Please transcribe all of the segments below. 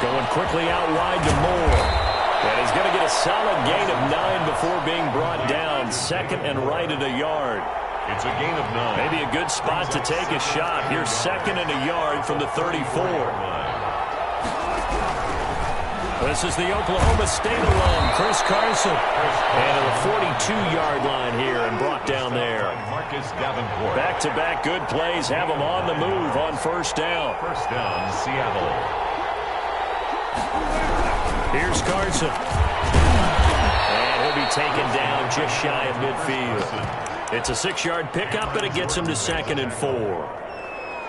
Going quickly out wide to Moore. And he's going to get a solid gain of 9 before being brought down. Second and right at a yard. It's a gain of 9. Maybe a good spot to take a shot. Here's second and a yard from the 34. This is the Oklahoma State alum, Chris Carson. And at the 42-yard line here and brought down there. Back-to-back good plays have him on the move on first down. First down, Seattle. Here's Carson. And he'll be taken down just shy of midfield. It's a 6-yard pickup, but it gets him to second and 4.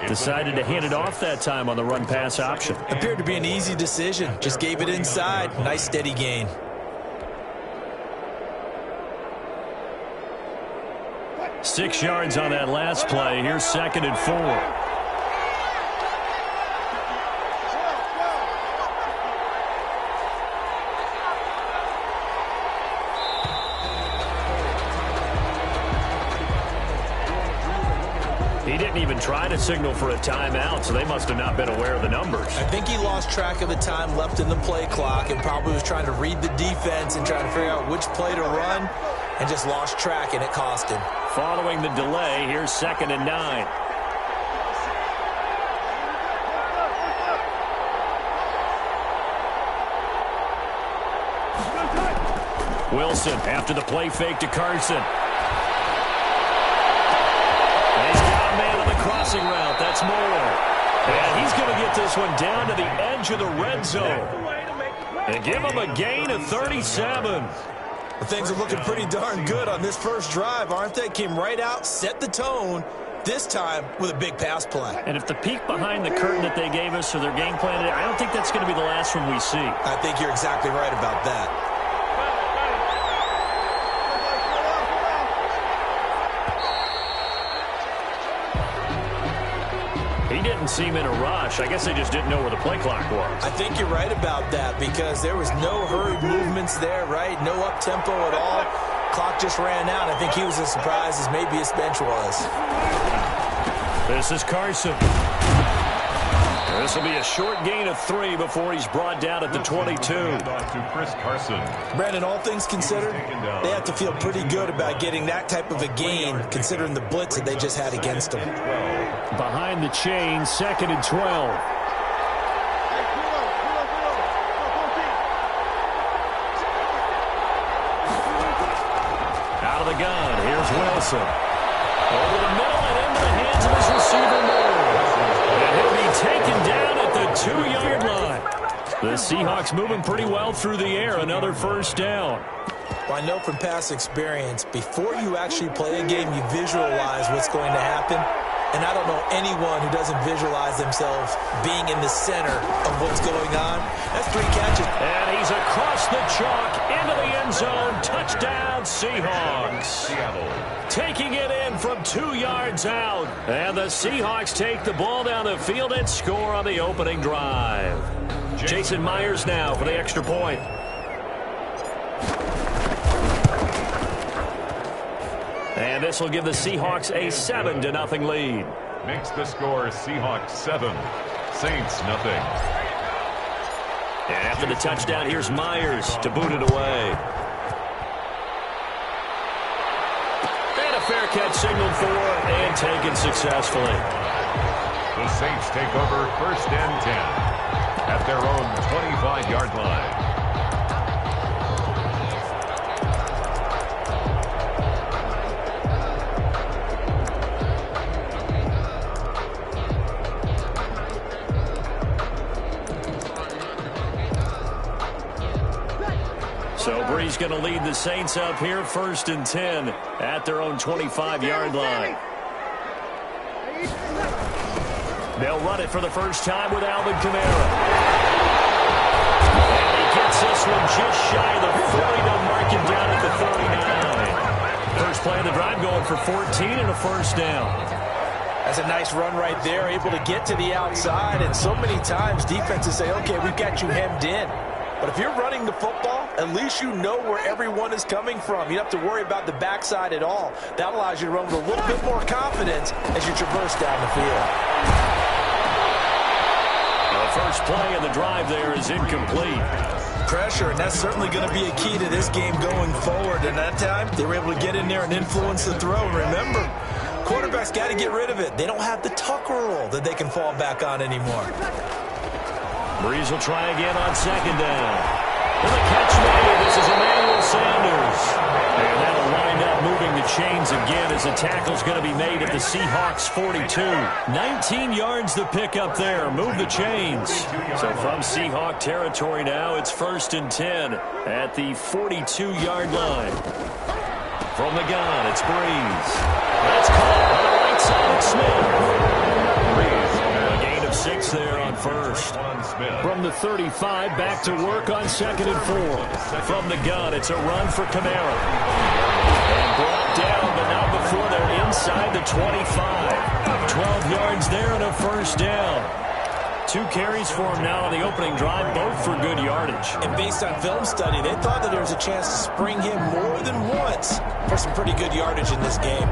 Decided to hand it off that time on the run-pass option. Appeared to be an easy decision. Just gave it inside. Nice steady gain. Six yards on that last play. Here's second and 4. He didn't even try to signal for a timeout, so they must have not been aware of the numbers. I think he lost track of the time left in the play clock and probably was trying to read the defense and trying to figure out which play to run and just lost track, and it cost him. Following the delay, here's second and 9. Wilson after the play fake to Carson. Crossing route, that's Moore. And he's going to get this one down to the edge of the red zone. And give him a gain of 37. Well, things are looking pretty darn good on this first drive, aren't they? Came right out, set the tone, this time with a big pass play. And if the peek behind the curtain that they gave us for their game plan, I don't think that's going to be the last one we see. I think you're exactly right about that. He didn't seem in a rush. I guess they just didn't know where the play clock was. I think you're right about that because there was no hurried movements there, right? No up-tempo at all. Clock just ran out. I think he was as surprised as maybe his bench was. This is Carson. This will be a short gain of 3 before he's brought down at the 22. To Chris Carson. Brandon, all things considered, they have to feel pretty good about getting that type of a gain considering the blitz that they just had against them. Behind the chain, second and 12. Out of the gun, here's Wilson. Over the middle and into the hands of his receiver, Moore. And he'll be taken down at the 2-yard line. The Seahawks moving pretty well through the air. Another first down. Well, I know from past experience, before you actually play a game, you visualize what's going to happen. And I don't know anyone who doesn't visualize themselves being in the center of what's going on. That's 3 catches. And he's across the chalk into the end zone. Touchdown, Seahawks. Taking it in from 2 yards out. And the Seahawks take the ball down the field and score on the opening drive. Jason Myers now for the extra point. And this will give the Seahawks a 7-0 lead. Makes the score Seahawks 7, Saints nothing. And after the touchdown, here's Myers to boot it away. And a fair catch signaled for and taken successfully. The Saints take over first and 10 at their own 25-yard line. So Bree's going to lead the Saints up here, first and 10 at their own 25-yard line. They'll run it for the first time with Alvin Kamara. And he gets this one just shy of the 40 to mark him down at the 39. First play of the drive going for 14 and a first down. That's a nice run right there, able to get to the outside. And so many times defenses say, okay, we've got you hemmed in. But if you're running the football, at least you know where everyone is coming from. You don't have to worry about the backside at all. That allows you to run with a little bit more confidence as you traverse down the field. A First play of the drive there is incomplete. Pressure, and that's certainly going to be a key to this game going forward. And that time, they were able to get in there and influence the throw. Remember, quarterbacks got to get rid of it. They don't have the Tucker rule that they can fall back on anymore. Breeze will try again on second down. And the catch made. This is Emmanuel Sanders. And that'll wind up moving the chains again as the tackle's going to be made at the Seahawks 42. 19 yards to pick up there. Move the chains. So from Seahawk territory now, it's 1st and 10 at the 42-yard line. From the gun, it's Breeze. That's caught on the right side of Smith. A gain of 6 there on first. From the 35, back to work on 2nd and 4. From the gun, it's a run for Kamara. And brought down, but not before they're inside the 25. 12 yards there and a first down. 2 carries for him now on the opening drive, both for good yardage. And based on film study, they thought that there was a chance to spring him more than once for some pretty good yardage in this game.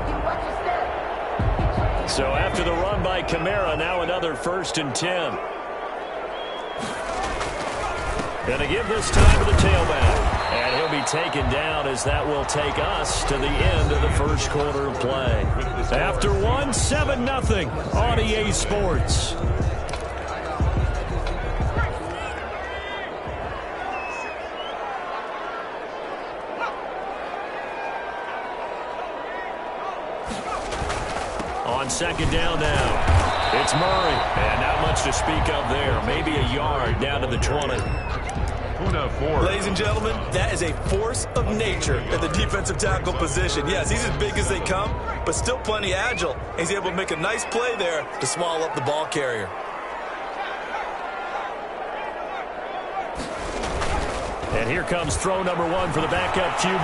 So after the run by Kamara, now another 1st and 10. Going to give this time to the tailback. And he'll be taken down as that will take us to the end of the first quarter of play. After 7-0 on EA Sports. On second down now, it's Murray. And not much to speak of there. Maybe a yard down to the 20. Ladies and gentlemen, that is a force of nature in the defensive tackle position. Yes, he's as big as they come, but still plenty agile. He's able to make a nice play there to swallow up the ball carrier. And here comes throw number 1 for the backup QB.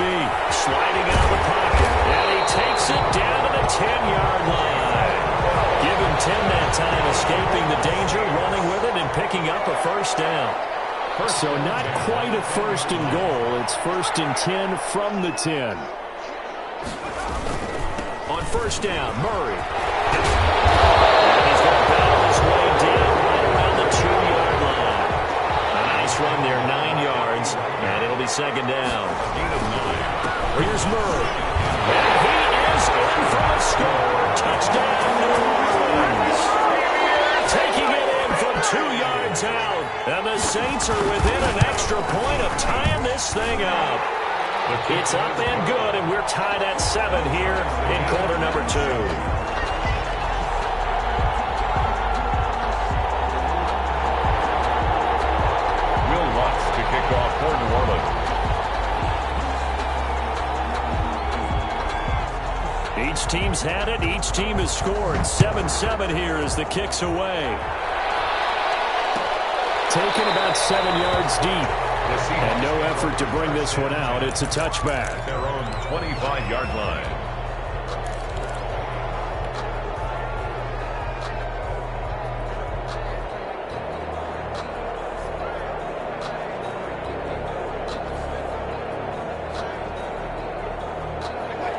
Sliding out of the pocket. And he takes it down to the 10-yard line. Give him 10 that time, escaping the danger, running with it, and picking up a first down. So not quite a 1st and goal. It's 1st and 10 from the 10. On first down, Murray. And he's going to battle his way down right around the 2-yard line. A nice run there, 9 yards, and it'll be second down. Here's Murray. And he is in for a score. Touchdown, New Orleans. Taking it in from 2 yards out. And the Saints are within an extra point of tying this thing up. It's up and good, and we're tied at 7 here in quarter number 2. Will Lutz to kick off for New Orleans. Each team's had it. Each team has scored. 7-7 here as the kick's away. Taken about 7 yards deep. And no effort to bring this one out. It's a touchback. Their own 25-yard line.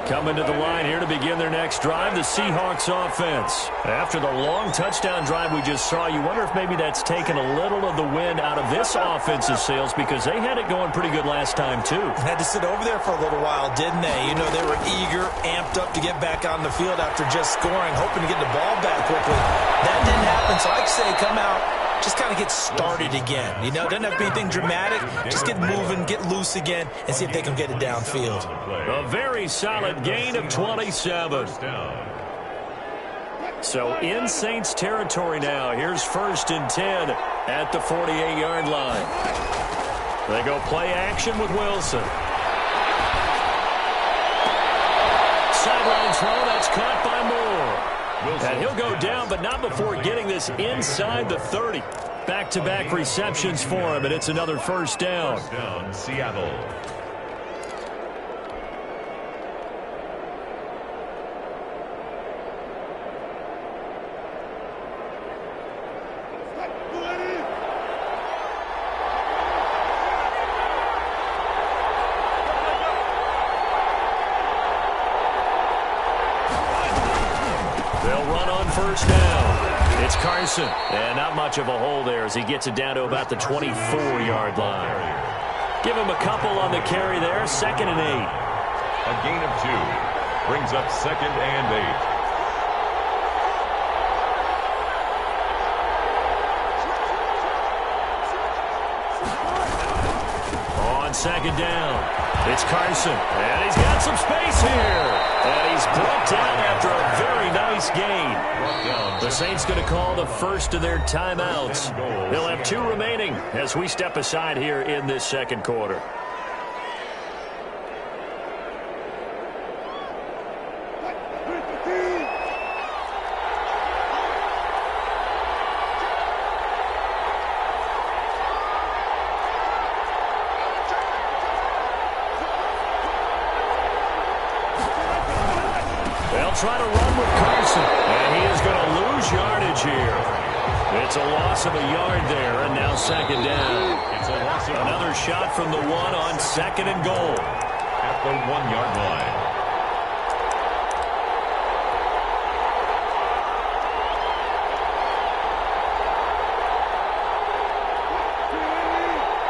Coming to the line here to begin their next drive, the Seahawks offense. After the long touchdown drive we just saw, you wonder if maybe that's taken a little of the wind out of this offensive sails because they had it going pretty good last time too. Had to sit over there for a little while, didn't they? You know, they were eager, amped up to get back on the field after just scoring, hoping to get the ball back quickly. That didn't happen, so I'd say come out, just kind of get started again. You know, it doesn't have to be anything dramatic. Just get moving, get loose again, and see if they can get it downfield. A very solid gain of 27. So in Saints territory now. Here's 1st and 10 at the 48-yard line. They go play action with Wilson. Sideline throw, that's caught by Moore. And he'll go down, but not before getting this inside the 30. Back-to-back receptions for him, and it's another first down. First down, Seattle. It's Carson. And not much of a hole there as he gets it down to about the 24-yard line. Give him a couple on the carry there. 2nd and 8. A gain of 2. Brings up 2nd and 8. On 2nd down, it's Carson, and he's got some space here. And he's brought down after a very nice gain. The Saints going to call the first of their timeouts. They'll have 2 remaining as we step aside here in this second quarter. Try to run with Carson, and he is going to lose yardage here. It's a loss of a yard there, and now 2nd down. It's a loss of another shot from the 1 on 2nd and goal. At the 1-yard line.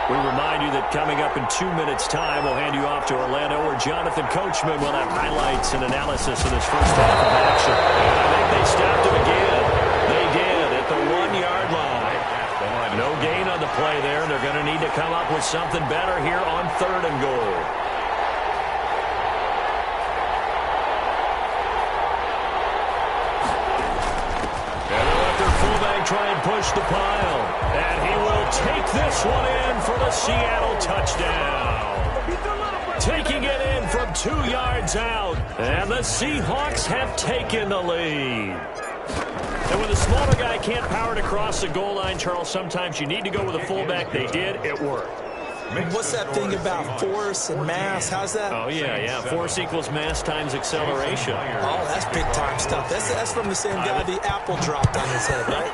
We remind you that coming up in 2 minutes' time, we'll hand you off to Orlando, where Jonathan Coachman will have highlights and analysis of this first half of action. And I think they stopped him again. They did at the 1-yard line. No gain on the play there. They're going to need to come up with something better here on 3rd and goal. And they'll let their fullback try and push the pile. And he will take this one in for the Seattle touchdown. Taking it in from 2 yards out. And the Seahawks have taken the lead. And when the smaller guy can't power it across the goal line, Charles, sometimes you need to go with a fullback. They did. It worked. What's that thing about force and mass? How's that? Oh, yeah. Force equals mass times acceleration. Oh, that's big-time stuff. That's from the same guy the apple dropped on his head, right?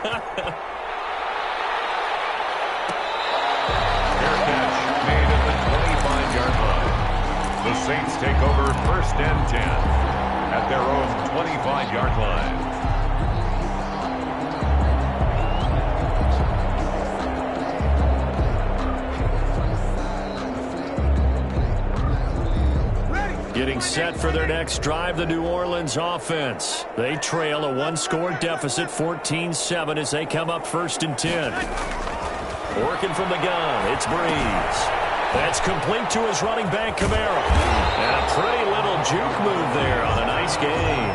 Fair catch made at the 25-yard line. The Saints take over 1st and 10 at their own 25-yard line. Getting set for their next drive, the New Orleans offense. They trail a 1-score deficit, 14-7, as they come up 1st and 10. Working from the gun, it's Breeze. That's complete to his running back, Kamara. And a pretty little juke move there on a nice game.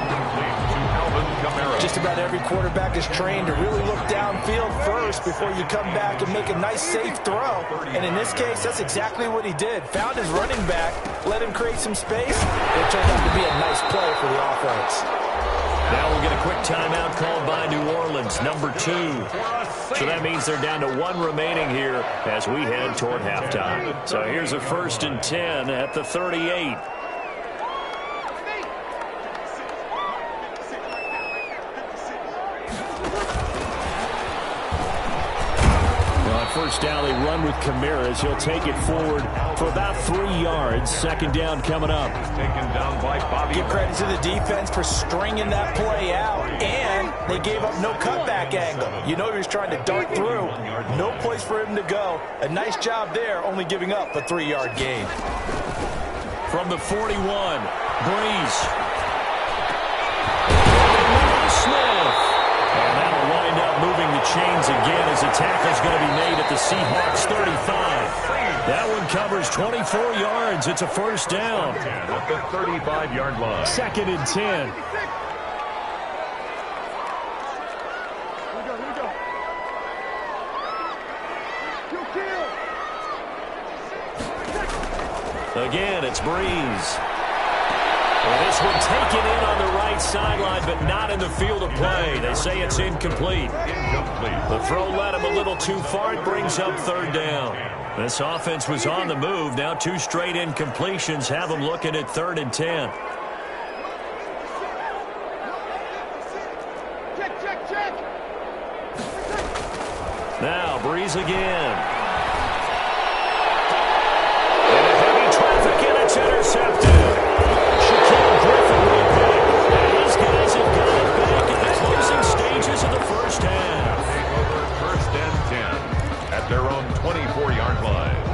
Just about every quarterback is trained to really look downfield first before you come back and make a nice, safe throw. And in this case, that's exactly what he did. Found his running back, let him create some space. It turned out to be a nice play for the offense. Now we'll get a quick timeout called by New Orleans, number 2. So that means they're down to 1 remaining here as we head toward halftime. So here's a 1st and 10 at the 38. First down, they run with Kamara as he'll take it forward for about 3 yards. 2nd down coming up. Taken down by Bobby. Give credit to the defense for stringing that play out, and they gave up no cutback angle. You know he was trying to dart through. No place for him to go. A nice job there, only giving up a 3-yard gain. From the 41, Breeze. Smith. And that'll wind up moving the chains again as a tackle's going to be made at the Seahawks 35. That one covers 24 yards. It's a 1st down. At the 35-yard line. 2nd and 10. Again, it's Breeze. Well, this one taken in on the right sideline, but not in the field of play. They say it's incomplete. The throw led him a little too far. It brings up 3rd down. This offense was on the move. Now 2 straight incompletions have them looking at 3rd and 10. Now Breeze again. And a heavy traffic, and it's intercepted. Griffin will pick. And these guys have got it back in the closing stages of the first half. their own 24-yard line.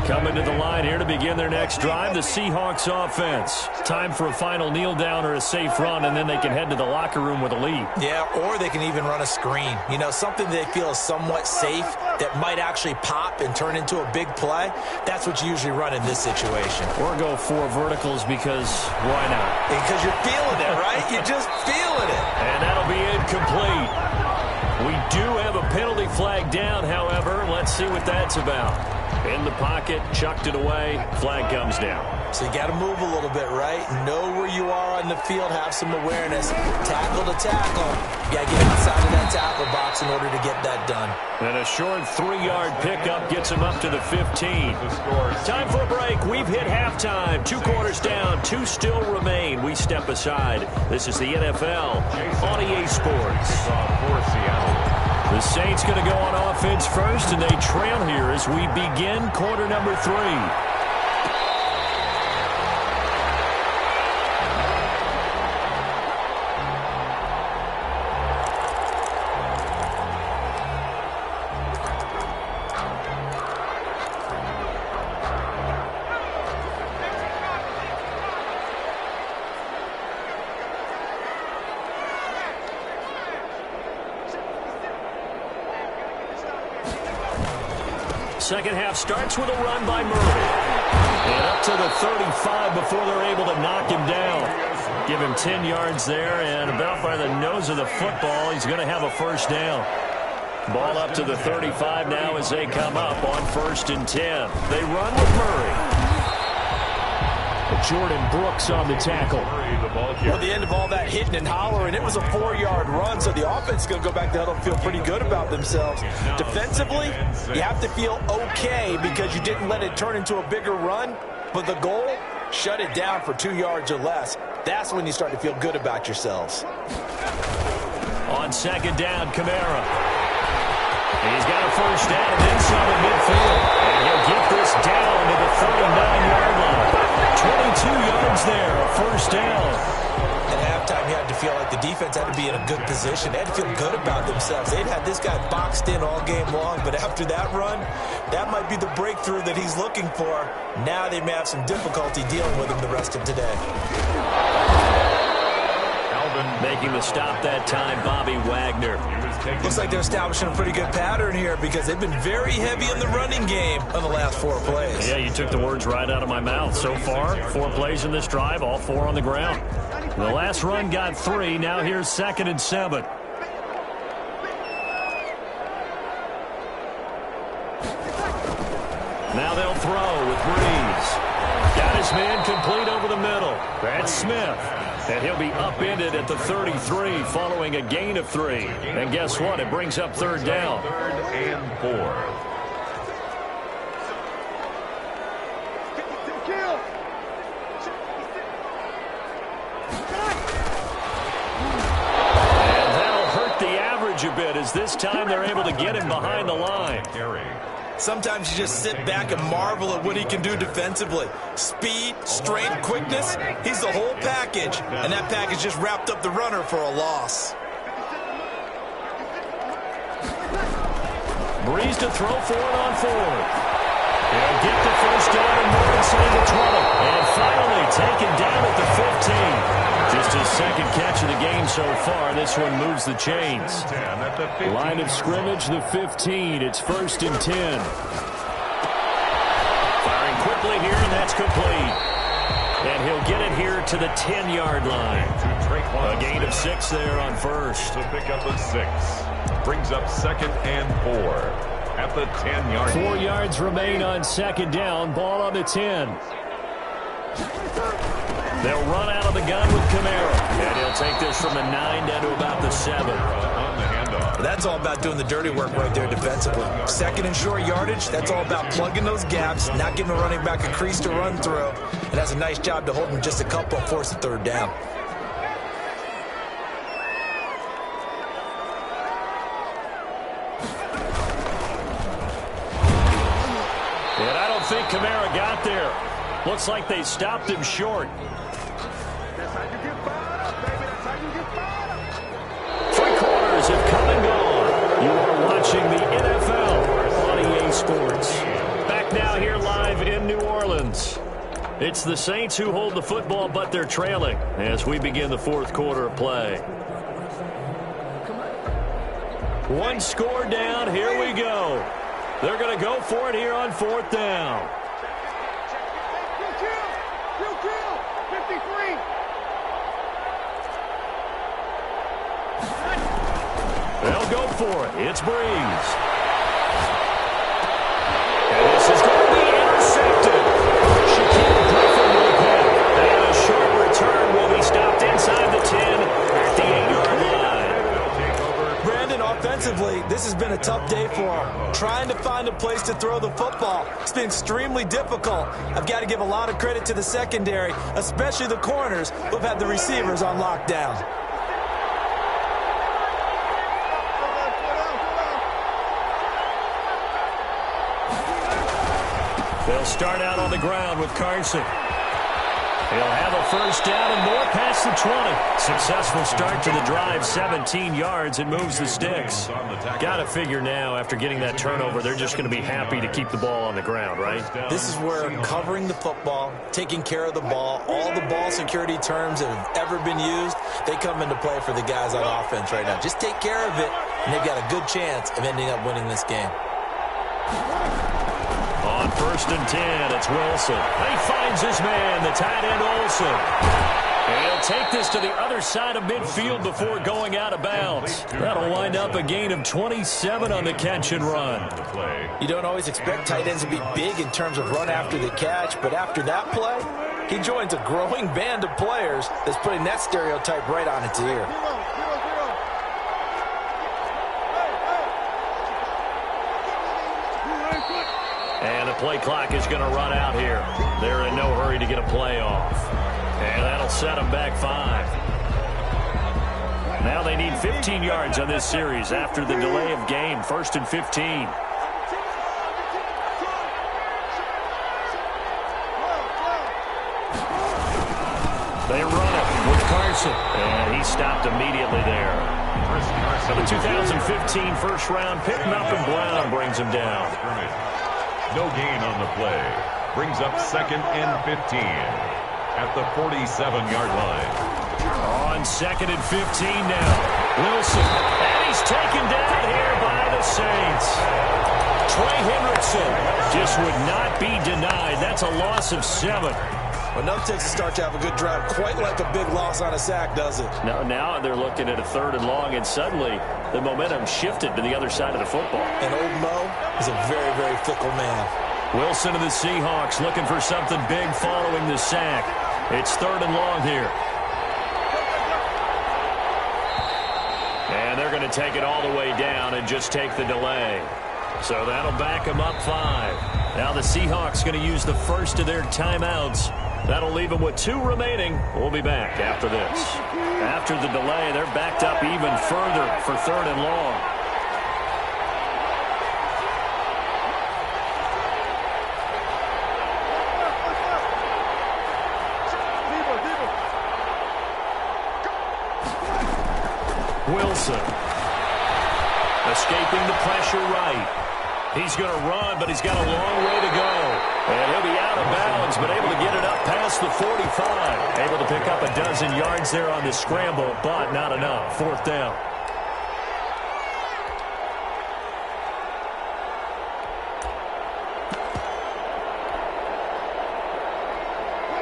Coming to the line here to begin their next drive, the Seahawks offense. Time for a final kneel down or a safe run, and then they can head to the locker room with a lead. Yeah, or they can even run a screen. You know, something they feel is somewhat safe that might actually pop and turn into a big play. That's what you usually run in this situation. Or go 4 verticals because why not? Because you're feeling it, right? You're just feeling it. And that'll be incomplete. We do have a penalty flag down, however. Let's see what that's about. In the pocket, chucked it away, flag comes down. So you got to move a little bit, right? Know where you are on the field, have some awareness. Tackle to tackle. You got to get outside of that tackle box in order to get that done. And a short 3-yard pickup gets him up to the 15. Time for a break. We've hit halftime. 2 quarters down, 2 still remain. We step aside. This is the NFL on EA Sports. For Seattle. The Saints going to go on offense first, and they trail here as we begin quarter number 3. Second half starts with a run by Murray. And up to the 35 before they're able to knock him down. Give him 10 yards there, and about by the nose of the football, he's going to have a first down. Ball up to the 35 now as they come up on 1st and 10. They run with Murray. Jordan Brooks on the tackle. Well, the end of all that hitting and hollering, it was a 4-yard run, so the offense is going to go back to huddle and feel pretty good about themselves. Defensively, you have to feel okay because you didn't let it turn into a bigger run, but the goal, shut it down for 2 yards or less. That's when you start to feel good about yourselves. On 2nd down, Kamara. He's got a first down and then some at midfield. And he'll get this down to the 39-yard line. 22 yards there, a first down. At halftime, you had to feel like the defense had to be in a good position. They had to feel good about themselves. They'd had this guy boxed in all game long, but after that run, that might be the breakthrough that he's looking for. Now they may have some difficulty dealing with him the rest of today. Making the stop that time, Bobby Wagner. Looks like they're establishing a pretty good pattern here because they've been very heavy in the running game on the last 4 plays. Yeah, you took the words right out of my mouth. So far, 4 plays in this drive, all 4 on the ground. The last run got 3. Now here's 2nd and 7. Now they'll throw with Breeze. Got his man complete over the middle. That's Smith. And he'll be upended at the 33 following a gain of 3. And guess what? It brings up 3rd down. 3rd and 4. And that'll hurt the average a bit as this time they're able to get him behind the line. Sometimes you just sit back and marvel at what he can do defensively. Speed, strength, quickness, he's the whole package. And that package just wrapped up the runner for a loss. Breeze to throw for it on 4th. He'll get the first down and more inside the 20. And finally taken down at the 15. Just his 2nd catch of the game so far. This one moves the chains. Line of scrimmage, the 15. It's 1st and 10. Firing quickly here, and that's complete. And he'll get it here to the 10-yard line. A gain of 6 there on 1st. To pick up a 6. Brings up 2nd and 4 at the 10-yard line. 4 yards remain on 2nd down. Ball on the 10. They'll run out of the gun with Kamara. And he'll take this from the 9 down to about the 7. On the handoff. That's all about doing the dirty work right there defensively. 2nd and short yardage, that's all about plugging those gaps, not giving the running back a crease to run through. And that's a nice job to hold him just a couple and force the 3rd down. And I don't think Kamara got there. Looks like they stopped him short. Three quarters have come and gone. You are watching the NFL on EA sports. Back now here live in New Orleans. It's the Saints who hold the football, but they're trailing as we begin the fourth quarter of play. One score down. Here we go. They're going to go for it here on fourth down. They'll go for it. It's Breeze. And this is going to be intercepted. Shaquille Griffin with him. And a short return will be stopped inside the 10 at the 8-yard line. Brandon, offensively, this has been a tough day for him. Trying to find a place to throw the football. It's been extremely difficult. I've got to give a lot of credit to the secondary, especially the corners who've had the receivers on lockdown. They'll start out on the ground with Carson. He'll have a first down and more past the 20. Successful start to the drive, 17 yards, and moves the sticks. Got to figure now, after getting that turnover, they're just going to be happy to keep the ball on the ground, right? This is where covering the football, taking care of the ball, all the ball security terms that have ever been used, they come into play for the guys on offense right now. Just take care of it, and they've got a good chance of ending up winning this game. On first and 10, it's Wilson. He finds his man, the tight end Olsen. And he'll take this to the other side of midfield before going out of bounds. That'll wind up a gain of 27 on the catch and run. You don't always expect tight ends to be big in terms of run after the catch, but after that play, he joins a growing band of players that's putting that stereotype right on its ear. And the play clock is going to run out here. They're in no hurry to get a play off. And that'll set them back 5. Now they need 15 yards on this series after the delay of game. First and 15. They run it with Carson. And he stopped immediately there. So the 2015 first round pick, Malcolm Brown, brings him down. No gain on the play. Brings up second and 15 at the 47-yard line. On second and 15 now. Wilson. And he's taken down here by the Saints. Trey Hendrickson just would not be denied. That's a loss of 7. Well, enough takes to start to have a good drive, quite like a big loss on a sack, does it? Now they're looking at a third and long, and suddenly the momentum shifted to the other side of the football. And old Mo is a very, very fickle man. Wilson of the Seahawks looking for something big following the sack. It's third and long here. And they're going to take it all the way down and just take the delay. So that'll back them up 5. Now the Seahawks going to use the first of their timeouts. That'll leave them with 2 remaining. We'll be back after this. After the delay, they're backed up even further for third and long. Wilson. Escaping the pressure right. He's going to run, but he's got a long way to go. And he'll be out of bounds, but able to get it up past the 45. Able to pick up a dozen yards there on the scramble, but not enough. Fourth down.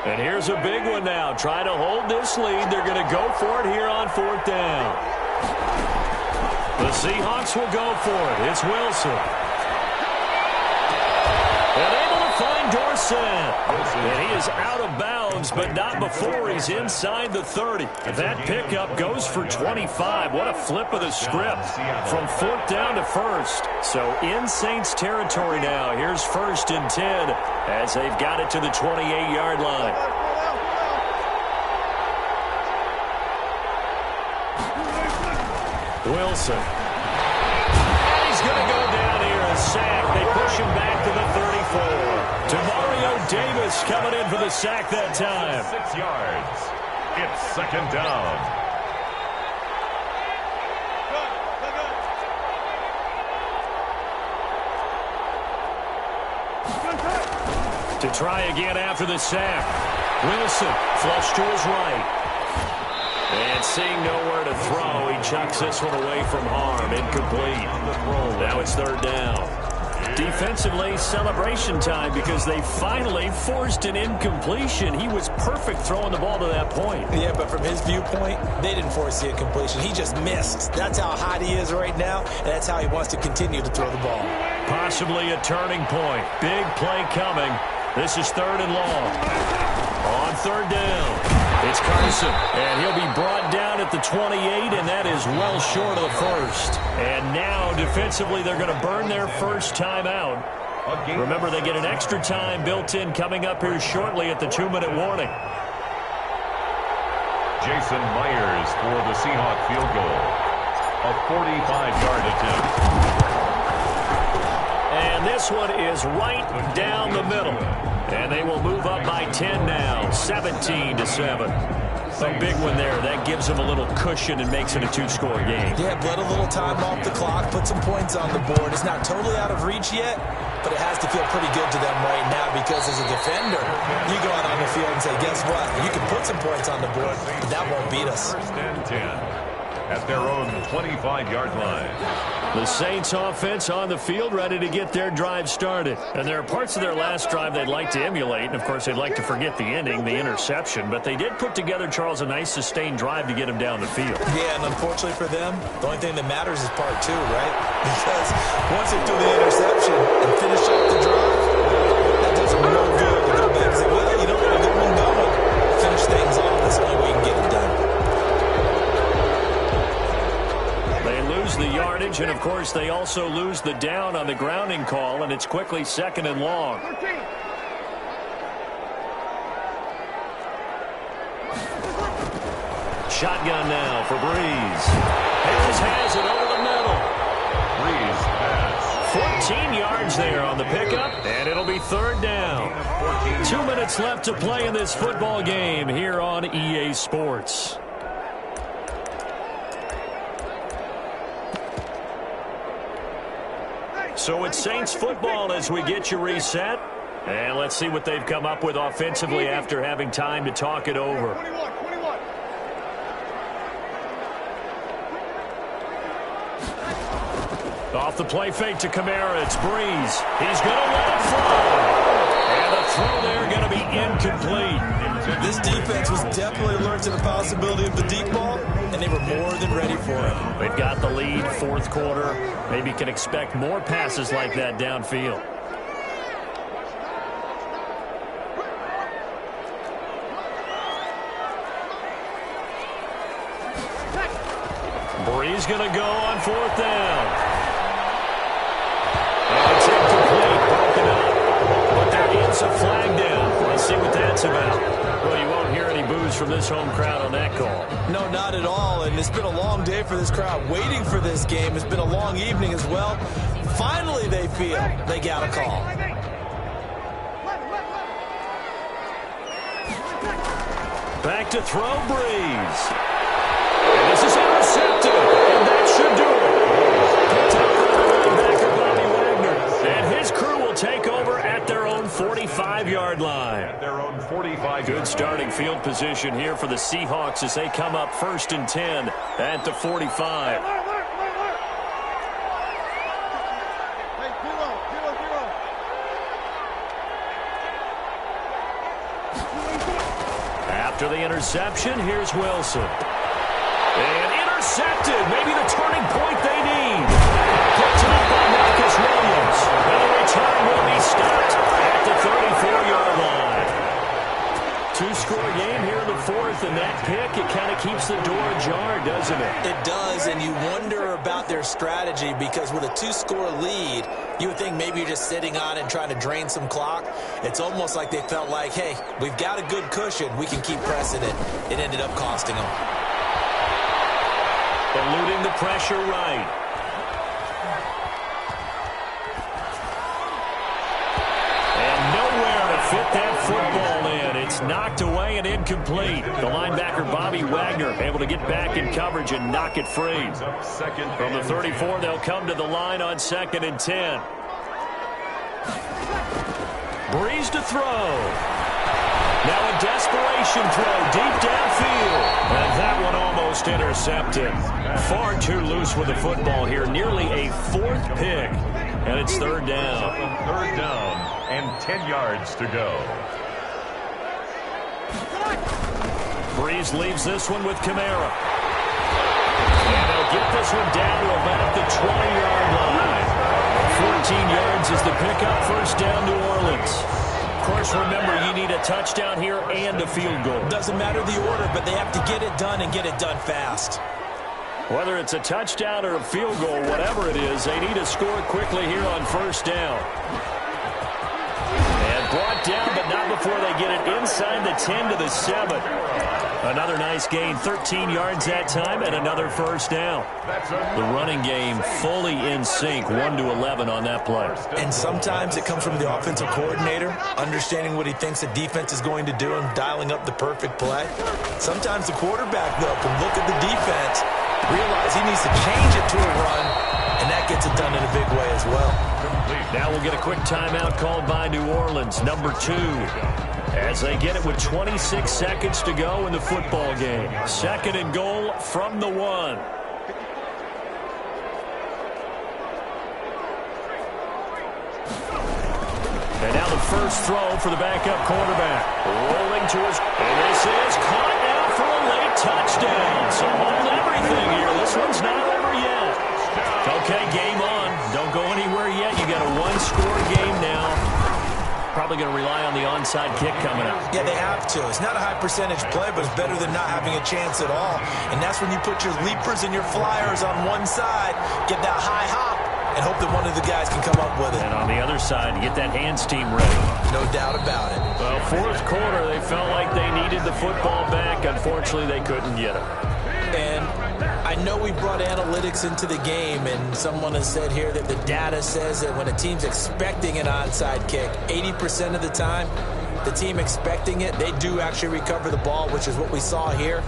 And here's a big one now. Trying to hold this lead. They're going to go for it here on fourth down. The Seahawks will go for it. It's Wilson. And able to find Dorsett. And he is out of bounds, but not before he's inside the 30. That pickup goes for 25. What a flip of the script from fourth down to first. So in Saints territory now. Here's first and 10 as they've got it to the 28-yard line. Wilson. And he's going to go down here and sack. They push him back to the 34. Demario Davis coming in for the sack that time. 6 yards. It's second down. To try again after the sack. Wilson flush to his right. And seeing nowhere to throw, he chucks this one away from harm. Incomplete. Now it's third down. Defensively, celebration time because they finally forced an incompletion. He was perfect throwing the ball to that point. Yeah, but from his viewpoint, they didn't force the incompletion. He just missed. That's how hot he is right now, and that's how he wants to continue to throw the ball. Possibly a turning point. Big play coming. This is third and long. On third down. It's Carson, and he'll be brought down at the 28, and that is well short of the first. And now, defensively, they're going to burn their first time out. Remember, they get an extra time built in coming up here shortly at the 2-minute warning. Jason Myers for the Seahawk field goal. A 45-yard attempt. And this one is right down the middle. And they will move up by 10 now, 17-7. A big one there. That gives them a little cushion and makes it a 2-score game. Yeah, bled a little time off the clock, put some points on the board. It's not totally out of reach yet, but it has to feel pretty good to them right now because as a defender, you go out on the field and say, guess what? You can put some points on the board, but that won't beat us. First and 10 at their own 25-yard line. The Saints offense on the field ready to get their drive started. And there are parts of their last drive they'd like to emulate. And, of course, they'd like to forget the ending, the interception. But they did put together, Charles, a nice sustained drive to get them down the field. Yeah, and unfortunately for them, the only thing that matters is part two, right? Because once they do the interception and finish off the drive, that does them no good to go back and say, well, you know, a good one going. Finish things off. That's the only way you can get it done. They lose the yardage, and, of course, they also lose the down on the grounding call, and it's quickly second and long. Shotgun now for Breeze. Harris has it over the middle. Breeze pass. 14 yards there on the pickup, and it'll be third down. 2 minutes left to play in this football game here on EA Sports. So it's Saints football as we get you reset. And let's see what they've come up with offensively after having time to talk it over. Off the play fake to Kamara, it's Breeze. He's going to let it fly. And the throw there going to be incomplete. This defense was definitely alert to the possibility of the deep ball, and they were more than ready for it. They've got the lead, fourth quarter. Maybe can expect more passes like that downfield. Breeze going to go on fourth down. And it's incomplete, broken up. But there is a flag down. Let's see what that's about. Well, you won't hear any boos from this home crowd on that call. No, not at all. And it's been a long day for this crowd waiting for this game. It's been a long evening as well. Finally, they feel they got a call. Back to throw, Breeze. And this is intercepted. And that should do it. Picked up by linebacker Bobby Wagner. And his crew will take over at their own 45-yard line. At their own 45. Good starting field position here for the Seahawks as they come up first and 10 at the 45. After the interception, here's Wilson. And intercepted. Maybe the turning point they need. Picked up by Marcus Williams. And the return will be stopped at the 34-yard line. Two-score game here in the fourth, and that pick, it kind of keeps the door ajar, doesn't it? It does, and you wonder about their strategy because with a two-score lead, you would think maybe you're just sitting on it and trying to drain some clock. It's almost like they felt like, hey, we've got a good cushion. We can keep pressing it. It ended up costing them. Eluding the pressure right. And nowhere to fit that football in. It's knocked away and incomplete. The linebacker, Bobby Wagner, able to get back in coverage and knock it free. From the 34, they'll come to the line on 2nd and 10. Breeze to throw. Now a desperation throw deep downfield. And that one almost intercepted. Far too loose with the football here. Nearly a fourth pick. And it's third down. Third down and 10 yards to go. Breeze leaves this one with Kamara. And they'll get this one down to about the 20-yard line. 14 yards is the pickup. First down, New Orleans. Of course, remember, you need a touchdown here and a field goal. Doesn't matter the order, but they have to get it done and get it done fast. Whether it's a touchdown or a field goal, whatever it is, they need to score quickly here on first down. And brought down, but not before they get it inside the 10 to the 7. Another nice gain, 13 yards that time, and another first down. The running game fully in sync, 1-11 on that play. And sometimes it comes from the offensive coordinator, understanding what he thinks the defense is going to do and dialing up the perfect play. Sometimes the quarterback, though, can look at the defense, realize he needs to change it to a run, and that gets it done in a big way as well. Now we'll get a quick timeout called by New Orleans, number 2. As they get it with 26 seconds to go in the football game. Second and goal from the 1. And now the first throw for the backup quarterback. Rolling to his... And this is caught now for a late touchdown. So hold everything here. This one's not over yet. Okay, game on. Don't go anywhere yet. You got a one-score game now. Probably going to rely on the onside kick coming up. Yeah, they have to. It's not a high percentage play, but it's better than not having a chance at all. And that's when you put your leapers and your flyers on one side, get that high hop, and hope that one of the guys can come up with it. And on the other side, get that hands team ready. No doubt about it. Well, fourth quarter, they felt like they needed the football back. Unfortunately, they couldn't get it. And I know we brought analytics into the game, and someone has said here that the data says that when a team's expecting an onside kick, 80% of the time, the team expecting it, they do actually recover the ball, which is what we saw here.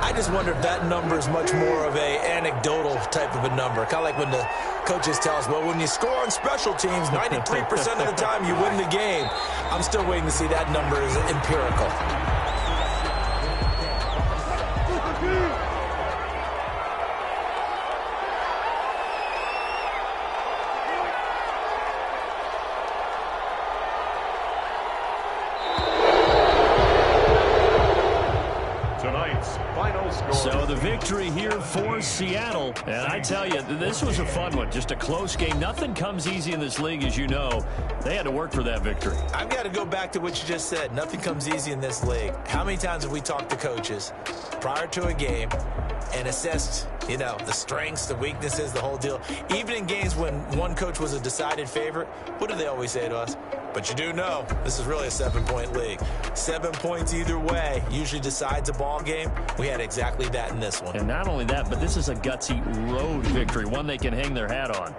I just wonder if that number is much more of a anecdotal type of a number. Kind of like when the coaches tell us, well, when you score on special teams, 93% of the time you win the game. I'm still waiting to see that number is empirical. So the victory here for Seattle. And I tell you, this was a fun one. Just a close game. Nothing comes easy in this league, as you know. They had to work for that victory. I've got to go back to what you just said. Nothing comes easy in this league. How many times have we talked to coaches prior to a game and assessed, you know, the strengths, the weaknesses, the whole deal? Even in games when one coach was a decided favorite, what do they always say to us? But you do know this is really a 7-point league. 7 points either way usually decides a ball game. We had exactly that in this one. And not only that, but this is a gutsy road victory, one they can hang their hat on.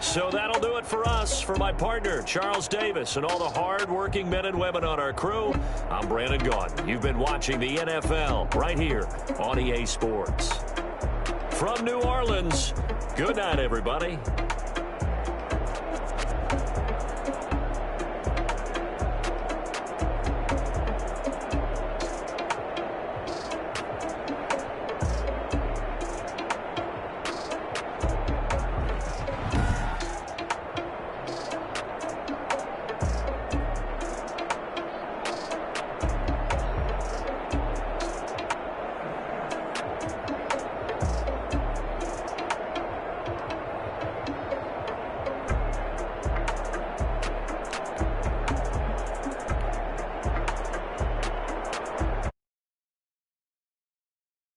So that'll do it for us. For my partner, Charles Davis, and all the hard-working men and women on our crew, I'm Brandon Gaudin. You've been watching the NFL right here on EA Sports. From New Orleans, good night, everybody.